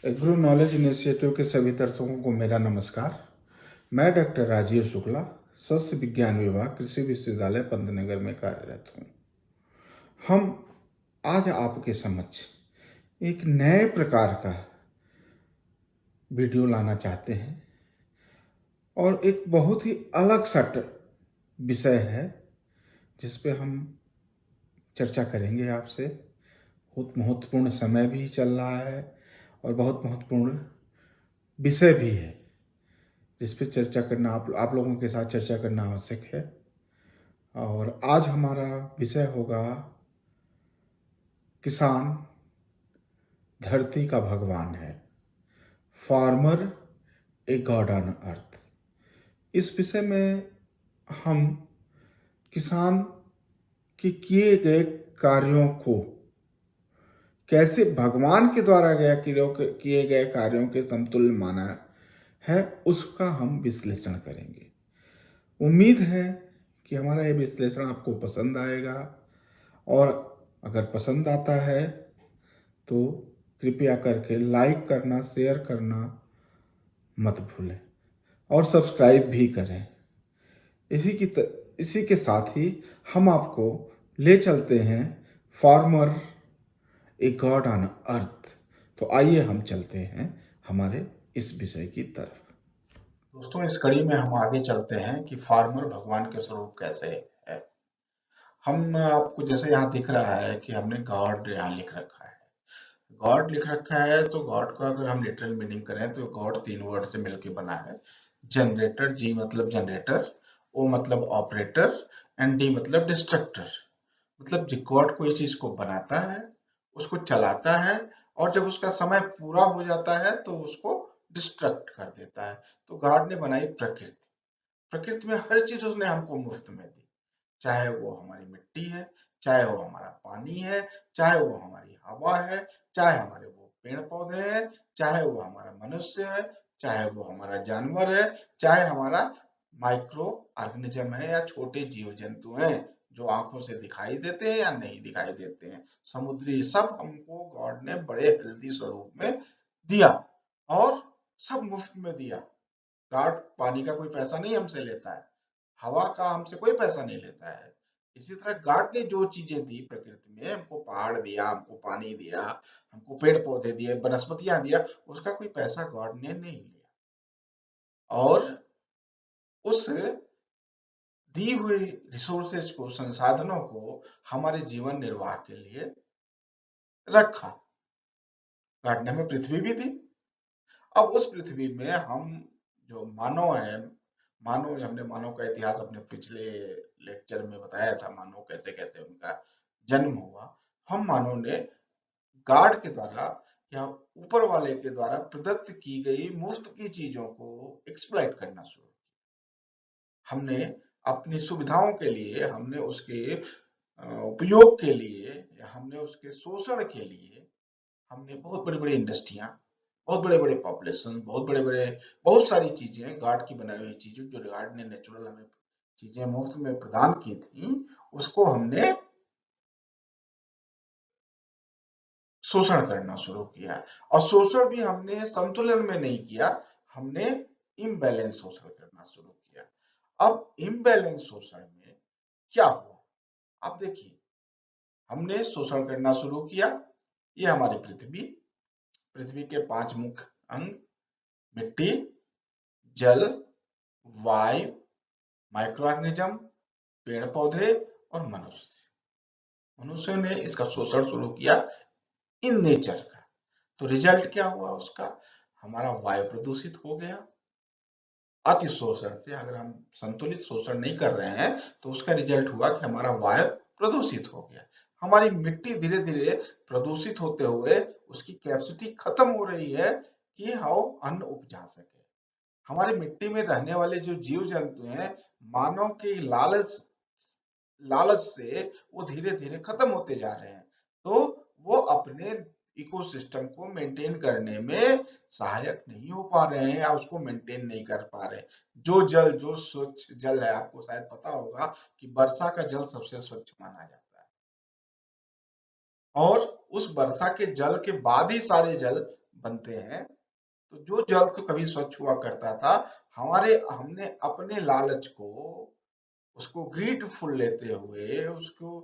Agro knowledge initiative के सभी दर्शकों को मेरा नमस्कार। मैं डॉक्टर राजीव शुक्ला, सस्य विज्ञान विभाग, कृषि विश्वविद्यालय पंतनगर में कार्यरत हूँ। हम आज आपके समक्ष एक नए प्रकार का वीडियो लाना चाहते हैं और एक बहुत ही अलग सा विषय है जिस पे हम चर्चा करेंगे आपसे। बहुत महत्वपूर्ण समय भी चल रहा है और बहुत महत्वपूर्ण विषय भी है जिस पे चर्चा करना आप लोगों के साथ चर्चा करना आवश्यक है। और आज हमारा विषय होगा किसान धरती का भगवान है, farmer a god on earth. इस विषय में हम किसान के किए गए कार्यों को कैसे भगवान के द्वारा किए गए कार्यों के समतुल्य माना है, उसका हम विश्लेषण करेंगे। उम्मीद है कि हमारा यह विश्लेषण आपको पसंद आएगा और अगर पसंद आता है तो कृपया करके लाइक करना, शेयर करना मत भूलें और सब्सक्राइब भी करें। इसी के साथ ही हम आपको ले चलते हैं farmer a god on earth. तो आइए हम चलते हैं हमारे इस विषय की तरफ। दोस्तों, इस कड़ी में हम आगे चलते हैं कि फार्मर भगवान के स्वरूप कैसे है। हम आपको जैसे यहाँ दिख रहा है कि हमने गॉड यहाँ लिख रखा है। गॉड लिख रखा है तो गॉड को अगर हम लिटरल मीनिंग करें तो गॉड 3 वर्ड से मिलकर बना है। जनरेटर, जी मतलब जनरेटर, ओ मतलब ऑपरेटर एंड डी मतलब डिस्ट्रक्टर। मतलब गॉड कोई चीज को बनाता है, उसको चलाता है और जब उसका समय पूरा हो जाता है तो उसको डिस्ट्रक्ट कर देता है। तो गॉड ने बनाई प्रकृति। प्रकृति में हर चीज उसने हमको मुफ्त में दी, चाहे वो हमारी मिट्टी है, चाहे वो हमारा पानी है, चाहे वो हमारी हवा है, चाहे हमारे वो पेड़ पौधे हैं, चाहे वो हमारा मनुष्य है, चाहे वो हमारा जानवर है, चाहे हमारा माइक्रो ऑर्गेनिज्म है या छोटे जीव जंतु हैं जो आंखों से दिखाई देते हैं या नहीं दिखाई देते हैं। समुद्री सब हमको गॉड ने बड़े हेल्दी स्वरूप में दिया और सब मुफ्त में दिया। गॉड पानी का कोई पैसा नहीं हमसे लेता है, हवा का हमसे कोई पैसा नहीं लेता है। इसी तरह गॉड ने जो चीजें दी प्रकृति में, हमको पहाड़ दिया, हमको पानी दिया, हमको पेड़ पौधे दिए, वनस्पतियां दिया, उसका कोई पैसा गॉड ने नहीं लिया और उस दी हुई रिसोर्सेज को, संसाधनों को हमारे जीवन निर्वाह के लिए रखा। गॉड ने हमें पृथ्वी भी दी। अब उस पृथ्वी में हम जो मानव है, मानव, हमने मानव का इतिहास अपने पिछले लेक्चर में बताया था, मानव कैसे कैसे उनका जन्म हुआ। हम मानव ने गॉड के द्वारा या ऊपर वाले के द्वारा प्रदत्त की गई मुफ्त की चीजों को एक्सप्लॉइट करना शुरू किया। हमने अपनी सुविधाओं के लिए, हमने उसके उपयोग के लिए या हमने उसके शोषण के लिए हमने बहुत बड़ी बड़ी इंडस्ट्रियां, बहुत बड़े बड़े पॉपुलेशन, बहुत सारी चीजें, गॉड की बनाई हुई चीजें जो गॉड ने नेचुरल हमें चीजें मुफ्त में प्रदान की थी, उसको हमने शोषण करना शुरू किया। और शोषण भी हमने संतुलन में नहीं किया, हमने इम्बैलेंस शोषण करना शुरू किया। अब इम्बैलेंस शोषण में क्या हुआ, आप देखिए, हमने शोषण करना शुरू किया। ये हमारी पृथ्वी, पृथ्वी के 5 मुख्य अंग, मिट्टी, जल, वायु, माइक्रो ऑर्गेनिज्म, पेड़ पौधे और मनुष्य। मनुष्य ने इसका शोषण शुरू किया इन नेचर का। तो रिजल्ट क्या हुआ उसका, हमारा वायु प्रदूषित हो गया। अति शोषण से, अगर हम संतुलित शोषण नहीं कर रहे हैं तो उसका रिजल्ट हुआ कि हमारा वायु प्रदूषित हो गया। हमारी मिट्टी धीरे धीरे प्रदूषित होते हुए उसकी कैपेसिटी खत्म हो रही है कि हम अन्न उपजा सके। हमारी मिट्टी में रहने वाले जो जीव जंतु हैं, मानव के लालच लालच से वो धीरे धीरे खत्म होते जा रहे हैं। तो वो अपने इकोसिस्टम को मेंटेन करने में सहायक नहीं हो पा रहे हैं या उसको मेंटेन नहीं कर पा रहे। जो स्वच्छ जल है, आपको शायद पता होगा कि वर्षा का जल सबसे स्वच्छ माना जाता है और उस वर्षा के जल के बाद ही सारे जल बनते हैं, तो जो जल तो कभी स्वच्छ हुआ करता था, हमने अपने लालच को, उसको ग्रीडफुल लेते हुए, उसको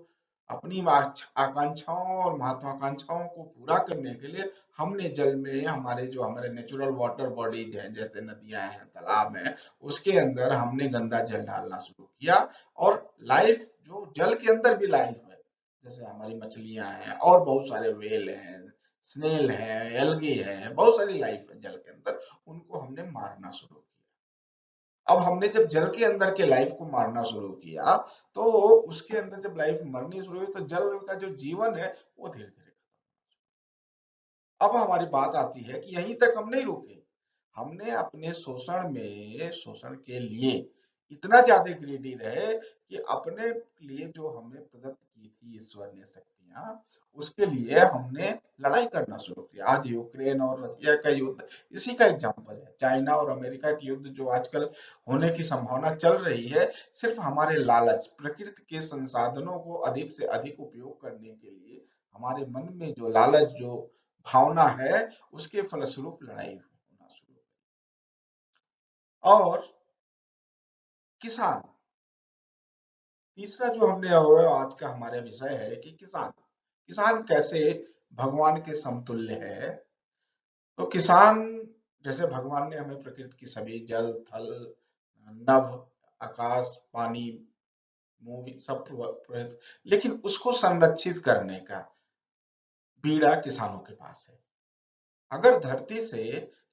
अपनी आकांक्षाओं और महत्वाकांक्षाओं को पूरा करने के लिए हमने जल में हमारे नेचुरल वाटर बॉडीज हैं, जैसे नदियां हैं, तालाब हैं, उसके अंदर हमने गंदा जल डालना शुरू किया। और लाइफ, जो जल के अंदर भी लाइफ है, जैसे हमारी मछलियां हैं और बहुत सारे व्हेल हैं, स्नेल है, एल्गी है, बहुत सारी लाइफ है जल के अंदर, उनको हमने मारना शुरू किया। अब हमने जब जल के अंदर के लाइफ को मारना शुरू किया, तो उसके अंदर जब लाइफ मरनी शुरू हुई, तो जल का जो जीवन है वो धीरे धीरे, अब हमारी बात आती है कि यहीं तक हम नहीं रुके। हमने अपने शोषण के लिए इतना ज्यादा ग्रीडी रहे कि अपने लिए जो हमें प्रदत्त की थी ईश्वर ने शक्तियां, उसके लिए हमने लड़ाई करना शुरू किया। आज यूक्रेन और रसिया का युद्ध इसी का एग्जाम्पल है। चाइना और अमेरिका की युद्ध जो आजकल होने की संभावना चल रही है, सिर्फ हमारे लालच, प्रकृति के संसाधनों को अधिक से अधिक उपयोग करने के लिए हमारे मन में जो लालच, जो भावना है, उसके फलस्वरूप लड़ाई होना शुरू। और किसान, तीसरा जो हमने आज का हमारा विषय है कि किसान, किसान कैसे भगवान के समतुल्य है। तो किसान, जैसे भगवान ने हमें प्रकृति की सभी जल, थल, नभ, आकाश, पानी, मूवी सब लेकिन उसको संरक्षित करने का बीड़ा किसानों के पास है। अगर धरती से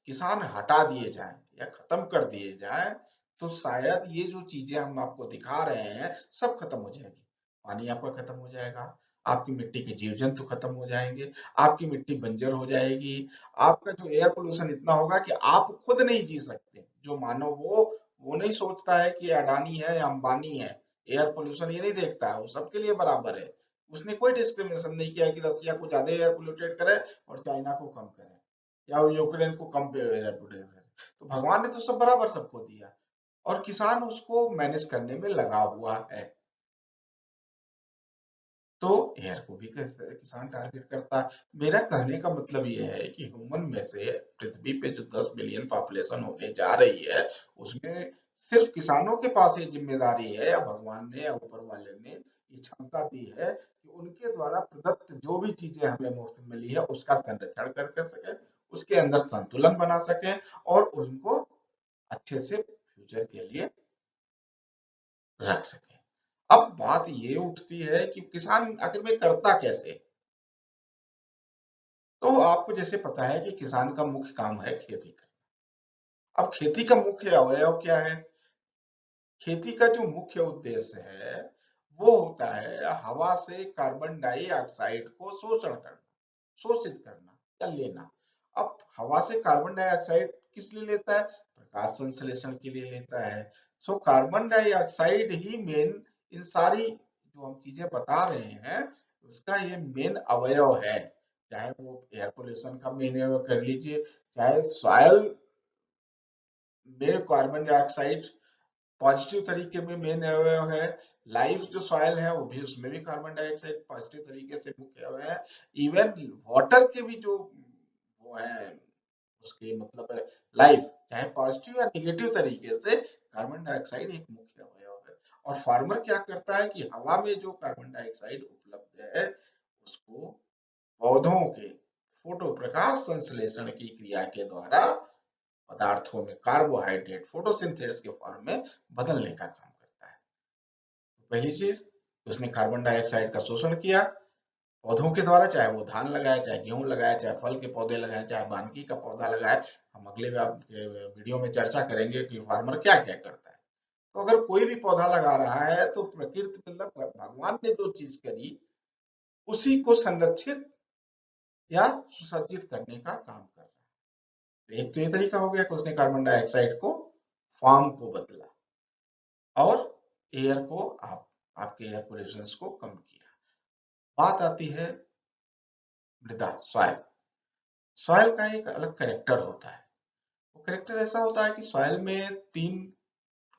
किसान हटा दिए जाएं या खत्म कर दिए जाएं, तो शायद ये जो चीजें हम आपको दिखा रहे हैं सब खत्म हो जाएगी। पानी आपका खत्म हो जाएगा, आपकी मिट्टी के जीव जंतु खत्म हो जाएंगे, आपकी मिट्टी बंजर हो जाएगी, आपका जो एयर पोल्यूशन इतना होगा कि आप खुद नहीं जी सकते। जो मानव वो नहीं सोचता है कि अडानी है या अंबानी है, एयर पोल्यूशन ये नहीं देखता है, वो सबके लिए बराबर है। उसने कोई डिस्क्रिमिनेशन नहीं किया कि रसिया को ज्यादा एयर पोल्यूटेड करे और चाइना को कम करे, या यूक्रेन को कम रेपुटेशन है। तो भगवान ने तो सब बराबर सबको दिया, और किसान उसको मैनेज करने में लगा हुआ है। तो एयर को भी कैसे किसान टारगेट करता है। मेरा कहने का मतलब ये है कि ह्यूमन में से पृथ्वी पे जो 10 बिलियन पॉपुलेशन होने जा रही है, उसमें सिर्फ किसानों के पास ये जिम्मेदारी है, या भगवान ने या ऊपर वाले ने ये क्षमता दी है कि उनके द्वारा प्रदत्त जो भी चीजें हमें मुफ्त मिली है उसका संरक्षण कर सके, उसके अंदर संतुलन बना सके, और उनको अच्छे से फ्यूचर के लिए रख सके। अब बात ये उठती है कि किसान आखिर में करता कैसे। तो आपको जैसे पता है कि किसान का मुख्य काम है खेती करना। अब खेती का मुख्य अवयव क्या है? खेती का जो मुख्य उद्देश्य है वो होता है हवा से कार्बन डाइऑक्साइड को शोषित करना या लेना। अब हवा से कार्बन डाइऑक्साइड किस लिए लेता है? प्रकाश संश्लेषण के लिए लेता है। सो कार्बन डाइऑक्साइड ही मेन, इन सारी जो हम चीजें बता रहे हैं उसका ये मेन अवयव है। चाहे वो एयर पोल्यूशन का मेन अवयव कर लीजिए, चाहे सॉयल में कार्बन डाइऑक्साइड पॉजिटिव तरीके में मेन अवयव है, लाइफ जो सॉइल है वो भी, उसमें भी कार्बन डाइऑक्साइड पॉजिटिव तरीके से मुख्य अवयव है। इवन वाटर के भी जो वो है, उसके मतलब लाइफ चाहे पॉजिटिव या निगेटिव तरीके से, कार्बन डाइऑक्साइड एक मुख्य अवयव है। और फार्मर क्या करता है कि हवा में जो कार्बन डाइऑक्साइड उपलब्ध है उसको पौधों के फोटो प्रकाश संश्लेषण की क्रिया के द्वारा पदार्थों में कार्बोहाइड्रेट फोटोसिंथेसिस के फॉर्म में बदलने का काम करता है। पहली चीज, उसने कार्बन डाइऑक्साइड का शोषण किया पौधों के द्वारा, चाहे वो धान लगाए, चाहे गेहूं लगाए, चाहे फल के पौधे लगाए, चाहे वानिकी का पौधा लगाए। हम अगले वीडियो में चर्चा करेंगे कि फार्मर क्या क्या करता है। तो अगर कोई भी पौधा लगा रहा है तो प्रकृति मतलब भगवान ने जो चीज करी उसी को संरक्षित या सुसज्जित करने का काम कर रहा है। एक तो ये तरीका हो गया कि उसने कार्बन डाइऑक्साइड को, फॉर्म को बदला, और एयर को, आपके एयर पोल्यूशन को कम किया। बात आती है मृदा, सॉइल। सॉइल का एक अलग करेक्टर होता है। वो करेक्टर ऐसा होता है कि सॉइल में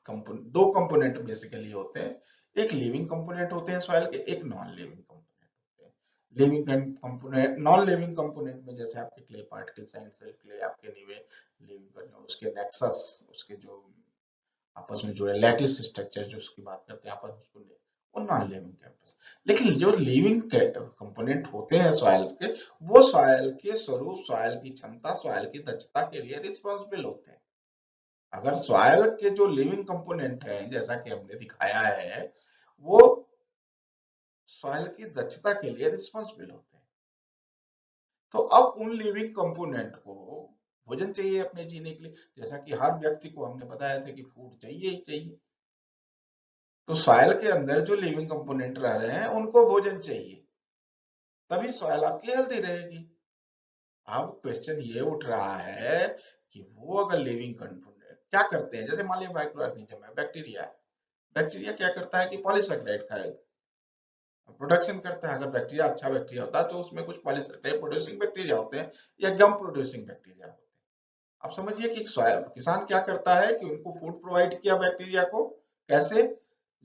दो कंपोनेंट बेसिकली होते हैं। एक लिविंग कंपोनेंट होते हैं सॉइल के, एक नॉन लिविंग कंपोनेंट होते हैं। Living component, non living component में जैसे आपके clay particles and silt clay आपके निवे लिविंग, उसके नेक्सस, उसके जो आपस में जुड़े लैटिस स्ट्रक्चर जो उसकी बात करते हैं आपस में उसको वो नॉन लिविंग कैंपस। लेकिन जो लिविंग कंपोनेंट होते हैं सॉइल के, वो सॉइल के स्वरूप, सॉइल की क्षमता, सॉइल की दक्षता के लिए रिस्पॉन्सिबल होते हैं। अगर सॉइल के जो लिविंग कंपोनेंट है जैसा कि हमने दिखाया है, वो सॉइल की दक्षता के लिए रिस्पॉन्सिबल होते हैं, तो अब उन लिविंग कंपोनेंट को भोजन चाहिए अपने जीने के लिए, जैसा कि हर व्यक्ति को हमने बताया था कि फूड चाहिए ही चाहिए। तो सॉइल के अंदर जो लिविंग कंपोनेंट रह रहे हैं उनको भोजन चाहिए, तभी सॉइल आपकी हेल्दी रहेगी। अब क्वेश्चन ये उठ रहा है कि वो अगर लिविंग कंपोनेंट क्या करते हैं, जैसे मान लिया माइक्रो ऑर्गेनिज्म है, बैक्टीरिया है, बैक्टीरिया क्या करता है कि पॉलीसेकेराइड का प्रोडक्शन करता है। अगर बैक्टीरिया अच्छा बैक्टीरिया होता है तो उसमें कुछ पॉलीसेकेराइड प्रोड्यूसिंग बैक्टीरिया होते हैं या गम प्रोड्यूसिंग बैक्टीरिया होते हैं। अब समझिए कि किसान क्या करता है कि उनको फूड प्रोवाइड किया बैक्टीरिया को, कैसे?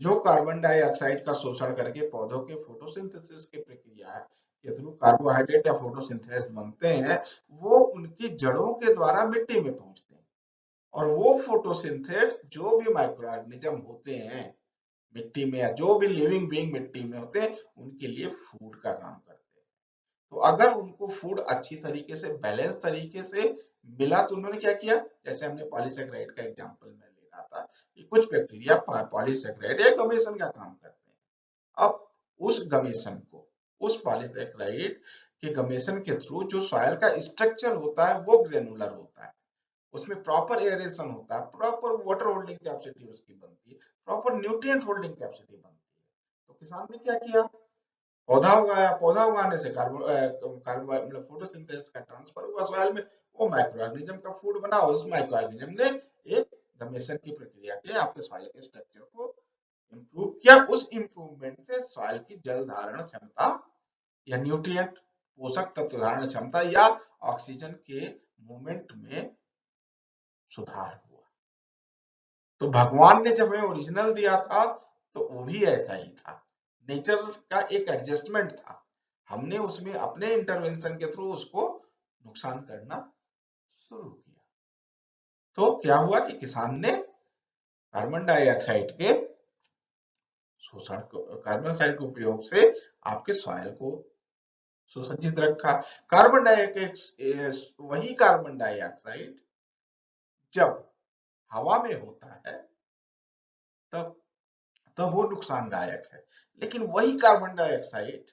जो कार्बन डाइऑक्साइड का शोषण करके पौधों के फोटोसिंथेसिस की प्रक्रिया के थ्रू कार्बोहाइड्रेट या फोटोसिंथेसिस बनते हैं, वो उनकी जड़ों के द्वारा मिट्टी में पहुंचते हैं, और वो फोटोसिंथेस जो भी माइक्रो ऑर्गेनिज्म होते हैं मिट्टी में, या जो भी लिविंग बीइंग मिट्टी में होते हैं, उनके लिए फूड का काम करते हैं। तो अगर उनको फूड अच्छी तरीके से, बैलेंस तरीके से मिला, तो उन्होंने क्या किया, जैसे हमने पॉलीसेकेराइड का एग्जांपल में ले रहा था कि कुछ बैक्टीरिया पॉलीसेकेराइड या गमेशन का काम करते हैं। अब उस गमेशन को, उस पॉलीसेकेराइड के गमेशन के थ्रू जो सॉइल का स्ट्रक्चर होता है वो ग्रेनुलर होता है, उसमें प्रॉपर एरेशन होता है, प्रॉपर वाटर होल्डिंग कैपेसिटी उसकी बनती है, प्रॉपर न्यूट्रिएंट होल्डिंग कैपेसिटी बनती है। तो किसान ने क्या किया, पौधा उगाया, पौधा उगाने से कार्बन मतलब फोटोसिंथेसिस का ट्रांसफर हुआ सॉइल में, वो माइक्रो ऑर्गेनिज्म का फूड बना, और उस माइक्रो ऑर्गेनिज्म ने एक गमेशन की प्रक्रिया के आपके सॉइल के स्ट्रक्चर को इंप्रूव किया। उस इंप्रूवमेंट से सॉइल की जल धारण क्षमता या न्यूट्रिएंट पोषक तत्व धारण क्षमता या ऑक्सीजन के मूवमेंट में सुधार हुआ। तो भगवान ने जब हमें ओरिजिनल दिया था तो वो भी ऐसा ही था, नेचर का एक एडजस्टमेंट था, हमने उसमें अपने इंटरवेंशन के थ्रू उसको नुकसान करना शुरू किया। तो क्या हुआ कि किसान ने कार्बन डाइऑक्साइड के शोषण को, कार्बन डाइऑक्साइड के उपयोग से आपके सॉइल को सुसज्जित रखा। कार्बन डाइऑक्साइड, वही कार्बन डाइऑक्साइड जब हवा में होता है तब तब वो नुकसानदायक है, लेकिन वही कार्बन डाइऑक्साइड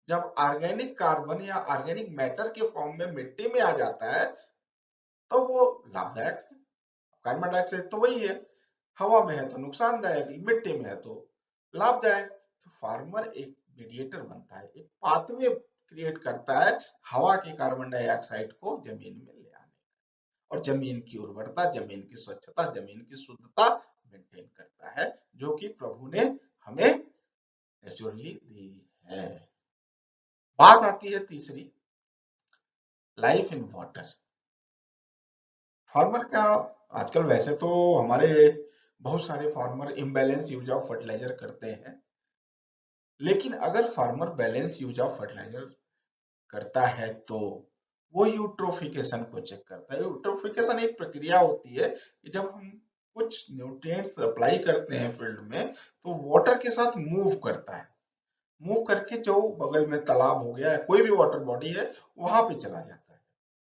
जब ऑर्गेनिक कार्बन या ऑर्गेनिक मैटर के फॉर्म में मिट्टी में आ जाता है तो वो लाभदायक है। कार्बन डाइऑक्साइड तो वही है, हवा में है तो नुकसानदायक, मिट्टी में है तो लाभदायक। तो फार्मर एक मीडिएटर बनता है, एक पाथवे क्रिएट करता है हवा के कार्बन डाइऑक्साइड को जमीन में ले आने, और जमीन की उर्वरता, जमीन की स्वच्छता, जमीन की शुद्धता मेंटेन करता है, जो कि प्रभु ने हमें नेचुरली दी है। बात आती है तीसरी, लाइफ इन वाटर। फार्मर का आजकल वैसे तो हमारे बहुत सारे farmer imbalance use of fertiliser करते हैं, लेकिन अगर farmer balance use of fertiliser करता है तो वो यूट्रोफिकेशन को चेक करता है। यूट्रोफिकेशन एक प्रक्रिया होती है कि जब हम कुछ न्यूट्रिएंट्स अप्लाई करते हैं फील्ड में तो वाटर के साथ मूव करता है, मूव करके जो बगल में तालाब हो गया, कोई भी वाटर बॉडी है, वहां पे चला जाता है।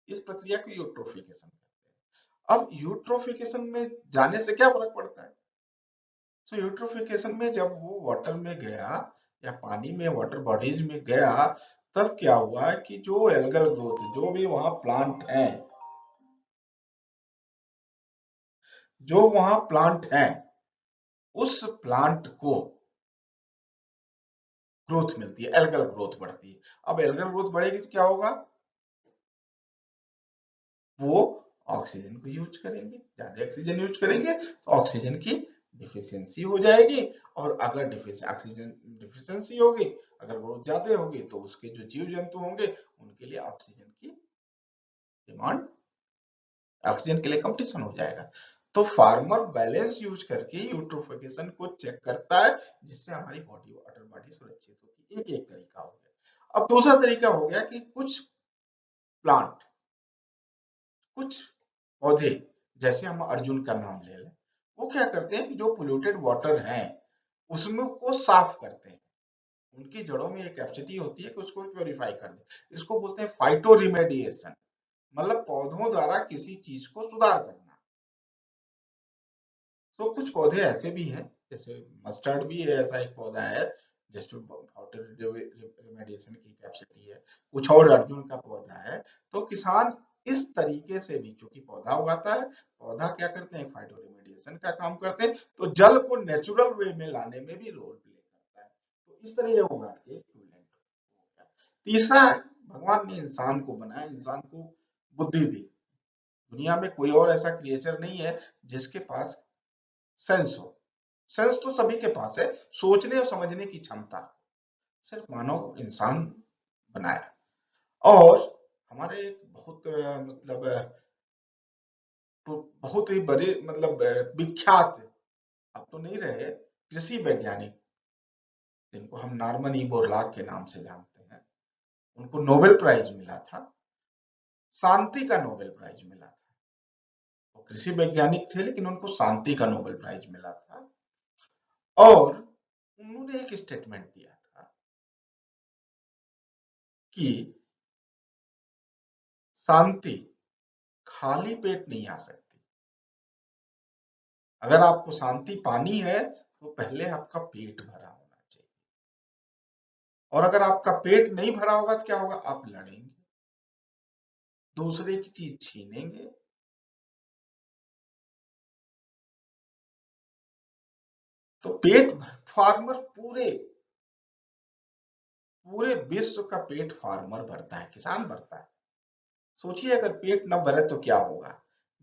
इस प्रक्रिया को यूट्रोफिकेशन कहते हैं। अब यूट्रोफिकेशन में जाने से क्या फर्क पड़ता है? सो यूट्रोफिकेशन में जब वो वाटर में गया या पानी में, वाटर बॉडीज में गया, तब क्या हुआ कि जो एल्गल ग्रोथ, जो भी वहां प्लांट हैं, जो वहां प्लांट हैं, उस प्लांट को ग्रोथ मिलती है, एल्गल ग्रोथ बढ़ती है। अब एल्गल ग्रोथ बढ़ेगी तो क्या होगा, वो ऑक्सीजन को यूज करेंगे, ज्यादा ऑक्सीजन यूज करेंगे तो ऑक्सीजन की डिफिशियंसी हो जाएगी, और अगर ऑक्सीजन डिफिशियंसी होगी, अगर ग्रोथ ज्यादा होगी, तो उसके जो जीव जंतु होंगे उनके लिए ऑक्सीजन की डिमांड, ऑक्सीजन के लिए कंपटीशन हो जाएगा। तो फार्मर बैलेंस यूज करके यूट्रोफिकेशन को चेक करता है, जिससे हमारी बॉडी, वाटर बॉडी सुरक्षित होती है। एक एक तरीका हो गया। अब दूसरा तरीका हो गया कि कुछ प्लांट, कुछ पौधे, जैसे हम अर्जुन का नाम ले लें, वो क्या करते हैं कि जो पोल्यूटेड वाटर है उसमें को साफ करते हैं। उनकी जड़ों में एक कैपेसिटी होती है कि उसको प्योरीफाई कर दे। इसको बोलते हैं फाइटो रिमेडिएशन, मतलब पौधों द्वारा किसी चीज को सुधार करना। तो कुछ पौधे ऐसे भी हैं, जैसे मस्टर्ड भी है, ऐसा एक पौधा है जिसमें वाटर रिमेडिएशन की कैपेसिटी है। कुछ और अर्जुन का पौधा है। तो किसान इस तरीके से भी, चूंकि पौधा उगाता है, पौधा क्या करते हैं, फाइटो रिमेडिएशन का काम करते हैं, तो जल को नेचुरल वे में लाने में भी रोल प्ले करता है। तो इस तरह ये होगा इक्विवेलेंट हो गया। तीसरा, भगवान ने इंसान को बनाया, इंसान को बुद्धि दी। दुनिया में कोई और ऐसा क्रिएचर नहीं है जिसके पास सेंस हो। सेंस तो सभी के पास है, सोचने और समझने की क्षमता, सिर्फ मानव इंसान बनाया। और हमारे एक बहुत मतलब तो बहुत ही बड़े मतलब विख्यात, अब तो नहीं रहे, कृषि वैज्ञानिक, जिनको हम नॉर्मन ई बोरलॉग के नाम से जानते हैं, उनको नोबेल प्राइज मिला था, शांति का नोबेल प्राइज मिला था। वो कृषि वैज्ञानिक थे लेकिन उनको शांति का नोबेल प्राइज मिला था। और उन्होंने एक स्टेटमेंट दिया था कि शांति खाली पेट नहीं आ सकती। अगर आपको शांति पानी है तो पहले आपका पेट भरा होना चाहिए, और अगर आपका पेट नहीं भरा होगा तो क्या होगा, आप लड़ेंगे, दूसरे की चीज छीनेंगे। तो पेट फार्मर पूरे पूरे विश्व का पेट फार्मर भरता है, किसान भरता है। सोचिए अगर पेट न भरे तो क्या होगा,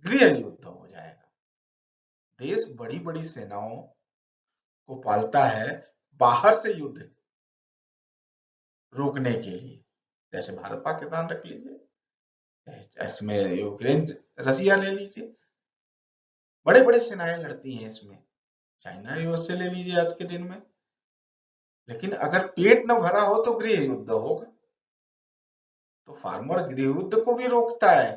गृह युद्ध हो जाएगा। देश बड़ी बड़ी सेनाओं को पालता है बाहर से युद्ध रोकने के लिए, जैसे भारत पाकिस्तान रख लीजिए, इसमें यूक्रेन रसिया ले लीजिए, बड़े बड़े सेनाएं लड़ती हैं इसमें। चाइना यूएसए ले लीजिए आज के दिन में। लेकिन अगर पेट न भरा हो तो गृह युद्ध होगा। तो फार्मर गृह युद्ध को भी रोकता है,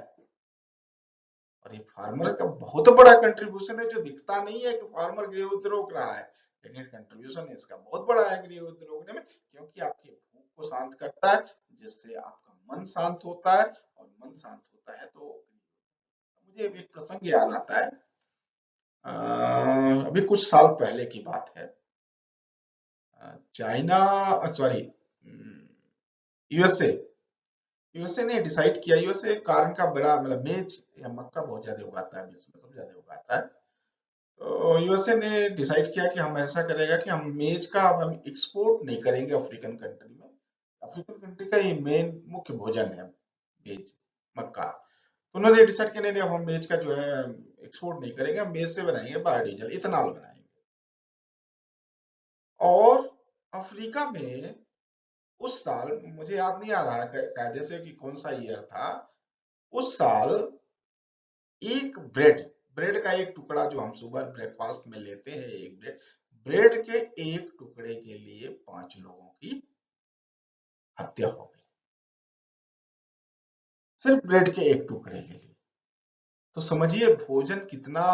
और ये फार्मर का बहुत बड़ा कंट्रीब्यूशन है, जो दिखता नहीं है कि फार्मर गृह युद्ध रोक रहा है, लेकिन कंट्रीब्यूशन इसका बहुत बड़ा है गृह युद्ध रोकने में, क्योंकि आपकी भूख को शांत करता है, जिससे आपका मन शांत होता है, और मन शांत होता है तो मुझे एक प्रसंग याद आता है। अभी कुछ साल पहले की बात है। चाइना, सॉरी, यूएसए यूएसए ने डिसाइड किया, यूएसए कारण का बड़ा मतलब मेज या मक्का बहुत ज्यादा उगाता है, विश्व में सबसे ज्यादा उगाता है। तो यूएसए ने डिसाइड किया कि हम ऐसा करेगा कि हम मेज का हम एक्सपोर्ट नहीं करेंगे अफ्रीकन कंट्री में। अफ्रीकन कंट्री का ये मेन मुख्य भोजन है मेज, मक्का। तो उन्होंने डिसाइड किया, नहीं अब हम मेज का जो है एक्सपोर्ट नहीं करेंगे, हम मेज से बनाएंगे बायोडीजल, इथेनॉल बनाएंगे। और अफ्रीका में उस साल, मुझे याद नहीं आ रहा है कायदे से कि कौन सा ईयर था, उस साल एक ब्रेड ब्रेड का एक टुकड़ा जो हम सुबह ब्रेकफास्ट में लेते हैं, एक ब्रेड ब्रेड के एक टुकड़े के लिए 5 लोगों की हत्या हो गई, सिर्फ ब्रेड के एक टुकड़े के लिए। तो समझिए भोजन कितना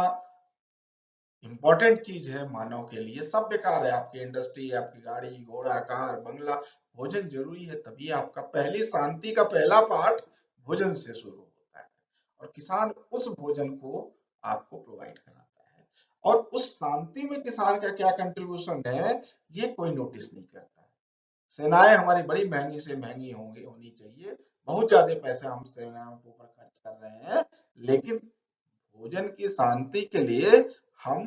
इंपॉर्टेंट चीज है मानव के लिए। सब बेकार है, आपकी इंडस्ट्री, आपकी गाड़ी घोड़ा कार बंगला, भोजन जरूरी है, तभी आपका पहली शांति का पहला पाठ भोजन से शुरू होता है, और किसान उस भोजन को आपको प्रोवाइड कराता है। और उस शांति में किसान का क्या कंट्रीब्यूशन है, ये कोई नोटिस नहीं करता है। सेनाएं हमारी बड़ी महंगी से महंगी होनी चाहिए, बहुत ज्यादा पैसा हम सेनाओं के ऊपर खर्च कर रहे हैं, लेकिन भोजन की शांति के लिए हम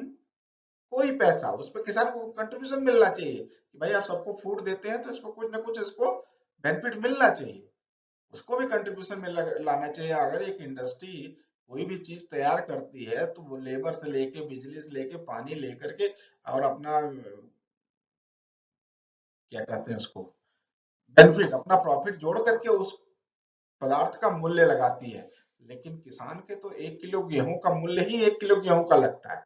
कोई पैसा, उस पर किसान को कंट्रीब्यूशन मिलना चाहिए कि भाई आप सबको फूड देते हैं तो इसको कुछ ना कुछ इसको बेनिफिट मिलना चाहिए, उसको भी कंट्रीब्यूशन में लाना चाहिए। अगर एक इंडस्ट्री कोई भी चीज तैयार करती है तो वो लेबर से लेके बिजली से लेके पानी लेकर के और अपना क्या कहते हैं उसको बेनिफिट, अपना प्रॉफिट जोड़ करके उस पदार्थ का मूल्य लगाती है। लेकिन किसान के तो 1 किलो गेहूं का मूल्य ही 1 किलो गेहूं का लगता है।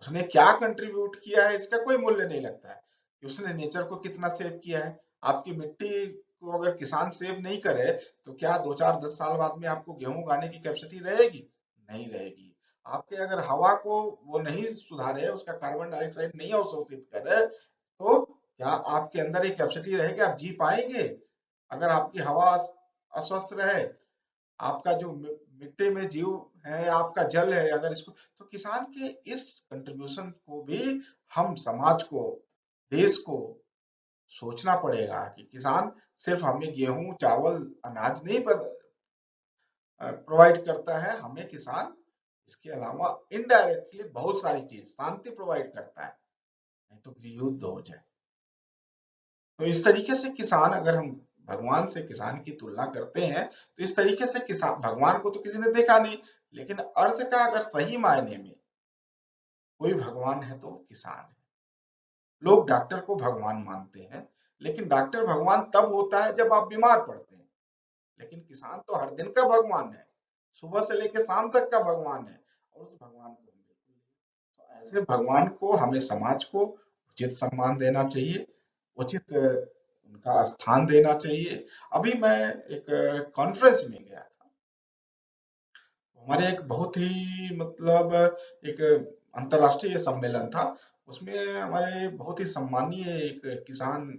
उसने क्या कंट्रीब्यूट किया है इसका कोई मूल्य नहीं लगता है, कि उसने नेचर को कितना सेव किया है। आपकी मिट्टी को अगर किसान सेव नहीं करे तो क्या 2-4-10 साल बाद में आपको गेहूं उगाने की कैपेसिटी रहेगी? नहीं रहेगी। आपके अगर हवा को वो नहीं सुधारे, उसका कार्बन डाइऑक्साइड नहीं अवशोषित करे, तो क्या आपके अंदर एक कैपेसिटी रहेगी? आप जी पाएंगे? अगर आपकी हवा अस्वस्थ रहे, आपका जो मिट्टी में जीव है, आपका जल है, अगर इसको, तो किसान के इस कंट्रीब्यूशन को भी हम समाज को, देश को सोचना पड़ेगा कि किसान सिर्फ हमें गेहूं, चावल, अनाज नहीं प्रोवाइड करता है, हमें किसान इसके अलावा इनडायरेक्टली बहुत सारी चीज, शांति प्रोवाइड करता है, नहीं तो युद्ध हो जाए। तो इस तरीके से किसान, अगर हम भगवान से किसान की तुलना करते हैं, तो इस तरीके से किसान, भगवान को तो किसी ने देखा नहीं, लेकिन अर्थ का अगर सही मायने में कोई भगवान है तो किसान है। लोग डॉक्टर को भगवान मानते हैं, लेकिन डॉक्टर भगवान तब होता है जब आप बीमार पड़ते हैं, लेकिन किसान तो हर दिन का भगवान है, सुबह से लेकर शाम तक का भगवान है। और उस भगवान को हम बिल्कुल, तो ऐसे भगवान को हमें समाज को उचित सम्मान देना चाहिए, उचित उनका स्थान देना चाहिए। अभी मैं एक कॉन्फ्रेंस में गया था, हमारे एक बहुत ही मतलब एक अंतर्राष्ट्रीय सम्मेलन था, उसमें हमारे बहुत ही सम्मानीय एक किसान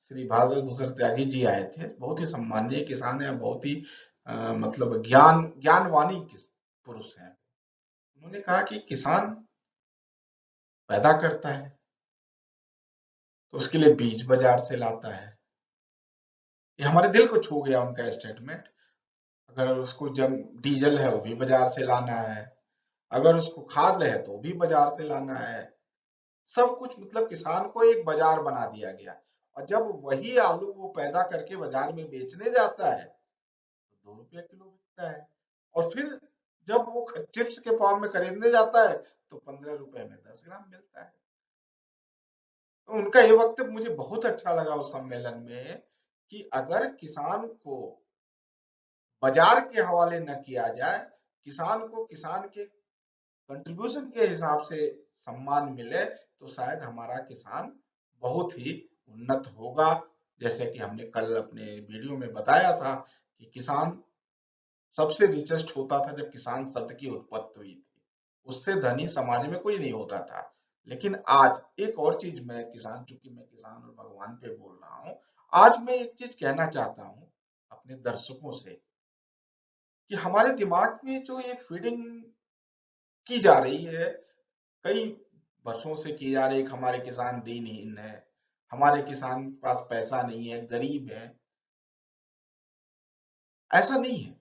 श्री भागवत भूषण त्यागी जी आए थे। बहुत ही सम्मानीय किसान है, बहुत ही मतलब ज्ञानवानी पुरुष हैं। उन्होंने कहा कि किसान पैदा करता है तो उसके लिए बीज बाजार से लाता है। ये हमारे दिल को छू गया उनका स्टेटमेंट। अगर उसको जब डीजल है वो भी बाजार से लाना है, अगर उसको खाद है तो भी बाजार से लाना है, सब कुछ मतलब किसान को एक बाजार बना दिया गया। और जब वही आलू वो पैदा करके बाजार में बेचने जाता है तो 2 रुपया किलो बिकता है, और फिर जब वो चिप्स के फॉर्म में खरीदने जाता है तो 15 रुपए में 10 ग्राम मिलता है। तो उनका ये वक्तव्य मुझे बहुत अच्छा लगा उस सम्मेलन में, कि अगर किसान को बाजार के हवाले न किया जाए, किसान को किसान के कंट्रीब्यूशन के हिसाब से सम्मान मिले, तो शायद हमारा किसान बहुत ही उन्नत होगा। जैसे कि हमने कल अपने वीडियो में बताया था कि किसान सबसे रिचेस्ट होता था जब किसान शब्द की उत्पत्ति हुई थी, उससे धनी समाज में कोई नहीं होता था। लेकिन आज एक और चीज, मैं किसान, चूंकि मैं किसान और भगवान पे बोल रहा हूं, आज मैं एक चीज कहना चाहता हूं अपने दर्शकों से, कि हमारे दिमाग में जो ये फीडिंग की जा रही है, कई वर्षों से की जा रही है, हमारे किसान दीनहीन है, हमारे किसान के पास पैसा नहीं है, गरीब है। ऐसा नहीं है।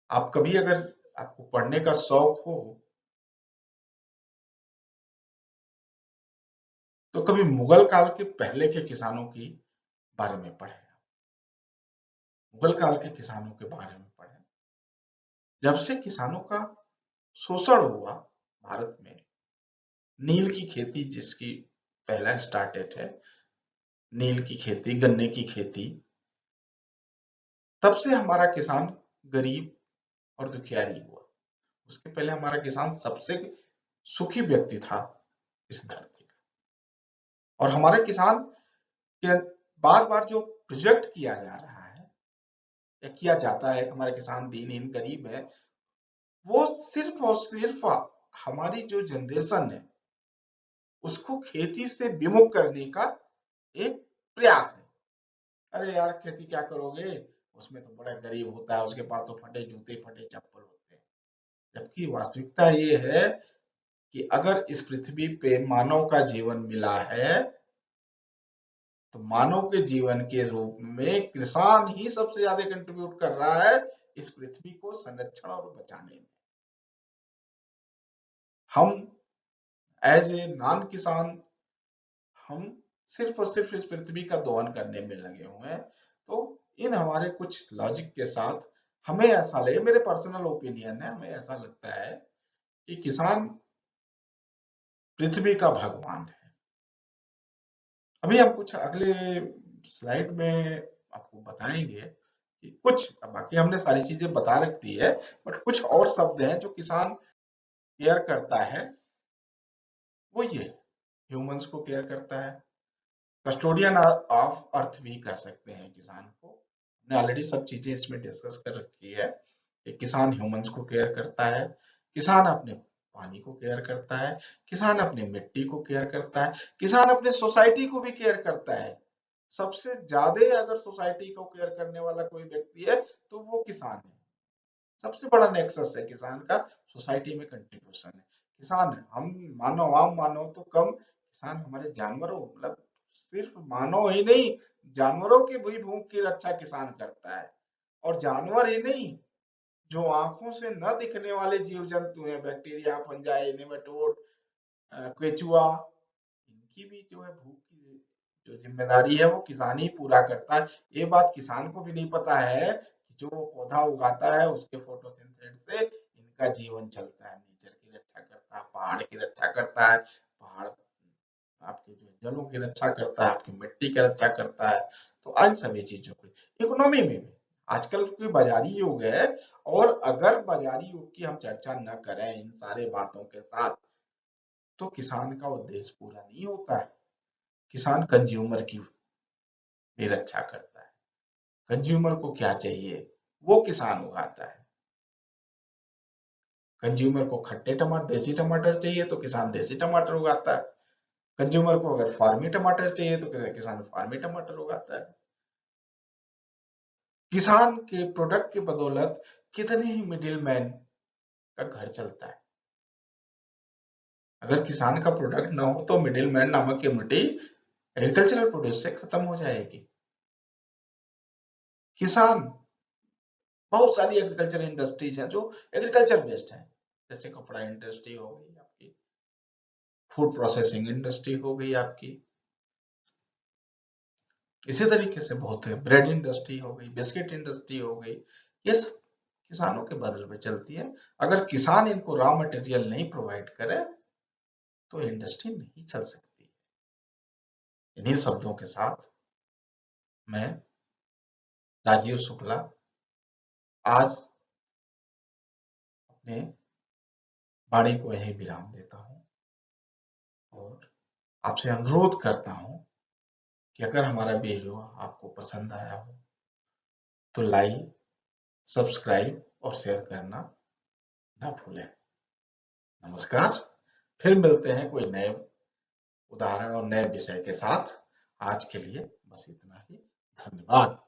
आप कभी अगर आपको पढ़ने का शौक हो तो कभी मुगल काल के पहले के किसानों की बारे में पढ़ें, मुगल काल के किसानों के बारे में पढ़ें। जब से किसानों का शोषण हुआ भारत में, नील की खेती जिसकी पहला स्टार्टेड है, नील की खेती, गन्ने की खेती, तब से हमारा किसान गरीब और दुखियारी हुआ। उसके पहले हमारा किसान सबसे सुखी व्यक्ति था इस धरती का। और हमारे किसान के बार बार जो प्रोजेक्ट किया जा रहा है या किया जाता है कि हमारे किसान दीनहीन गरीब है, वो सिर्फ और सिर्फ हमारी जो जनरेशन है उसको खेती से विमुख करने का एक प्रयास है। अरे यार खेती क्या करोगे, उसमें तो बड़ा गरीब होता है, उसके पास तो फटे जूते, फटे चप्पल होते हैं। जबकि वास्तविकता ये है कि अगर इस पृथ्वी पे मानव का जीवन मिला है, तो मानव के जीवन के रूप में किसान ही सबसे ज्यादा कंट्रीब्यूट कर रहा है इस पृथ्वी को संरक्षण और बचाने में। हम एज ए नॉन किसान, हम सिर्फ और सिर्फ इस पृथ्वी का दोहन करने में लगे हुए हैं। तो इन हमारे कुछ लॉजिक के साथ हमें ऐसा लगे, मेरे पर्सनल ओपिनियन है, हमें ऐसा लगता है कि किसान पृथ्वी का भगवान है। अभी हम कुछ अगले स्लाइड में आपको बताएंगे कि कुछ, बाकी हमने सारी चीजें बता रखी है, बट कुछ और शब्द हैं जो किसान केयर करता है। वो ये ह्यूमंस को केयर करता है, कस्टोडियन ऑफ अर्थ भी कह सकते हैं किसान को। हमने ऑलरेडी सब चीजें इसमें डिस्कस कर रखी है कि किसान ह्यूमंस को केयर करता है, किसान अपने पानी को केयर करता है, किसान अपने मिट्टी को केयर करता है, किसान अपने सोसाइटी को भी केयर करता है। सबसे ज्यादा अगर सोसाइटी को केयर करने वाला कोई व्यक्ति है तो वो किसान है। सबसे बड़ा नेक्सस है किसान का सोसाइटी में कंट्रीब्यूशन है। किसान हम मानव आम मानव तो कम, किसान हमारे जानवरों मतलब सिर्फ मानव ही नहीं, जानवरों की भी भूख की रक्षा किसान करता है। और जानवर ही नहीं, जो आंखों से न दिखने वाले जीव जंतु हैं, बैक्टीरिया, फंजाई, नेमाटोड, केचुआ, इनकी भी जो है भूख की जो जिम्मेदारी है वो किसान ही पूरा करता है। ये बात किसान को भी नहीं पता है कि जो वो पौधा उगाता है उसके फोटोसिंथेसिस से इनका जीवन चलता है, नेचर की रक्षा करता है, पहाड़ की रक्षा करता है, पहाड़ आपके जो जलों की रक्षा करता है, आपकी मिट्टी की रक्षा करता है। तो इन सभी चीजों की इकोनॉमी में भी आजकल कोई बाजारी युग है, और अगर बाजारी युग की हम चर्चा न करें इन सारे बातों के साथ तो किसान का उद्देश्य पूरा नहीं होता है। किसान कंज्यूमर की भी रक्षा करता है। कंज्यूमर को क्या चाहिए वो किसान उगाता है। कंज्यूमर को खट्टे टमाटर, देसी टमाटर चाहिए तो किसान देसी टमाटर उगाता है। कंज्यूमर को अगर फार्मी टमाटर चाहिए तो किसान फार्मी टमाटर उगाता है। किसान के प्रोडक्ट की बदौलत कितने ही मिडिल मैन का घर चलता है। अगर किसान का प्रोडक्ट ना हो तो मिडिल मैन नामक कम्युनिटी एग्रीकल्चरल प्रोड्यूस से खत्म हो जाएगी। किसान, बहुत सारी एग्रीकल्चर इंडस्ट्रीज हैं जो एग्रीकल्चर बेस्ड है, जैसे कपड़ा इंडस्ट्री हो गई आपकी, फूड प्रोसेसिंग इंडस्ट्री हो गई आपकी, इसी तरीके से बहुत है, ब्रेड इंडस्ट्री हो गई, बिस्किट इंडस्ट्री हो गई, ये सब किसानों के बदल में चलती है। अगर किसान इनको रॉ मटेरियल नहीं प्रोवाइड करे तो इंडस्ट्री नहीं चल सकती। इन्हीं शब्दों के साथ मैं राजीव शुक्ला आज अपने वाणी को यही विराम देता हूं और आपसे अनुरोध करता हूं कि अगर हमारा वीडियो आपको पसंद आया हो तो लाइक, सब्सक्राइब और शेयर करना ना भूलें। नमस्कार, फिर मिलते हैं कोई नए उदाहरण और नए विषय के साथ। आज के लिए बस इतना ही। धन्यवाद।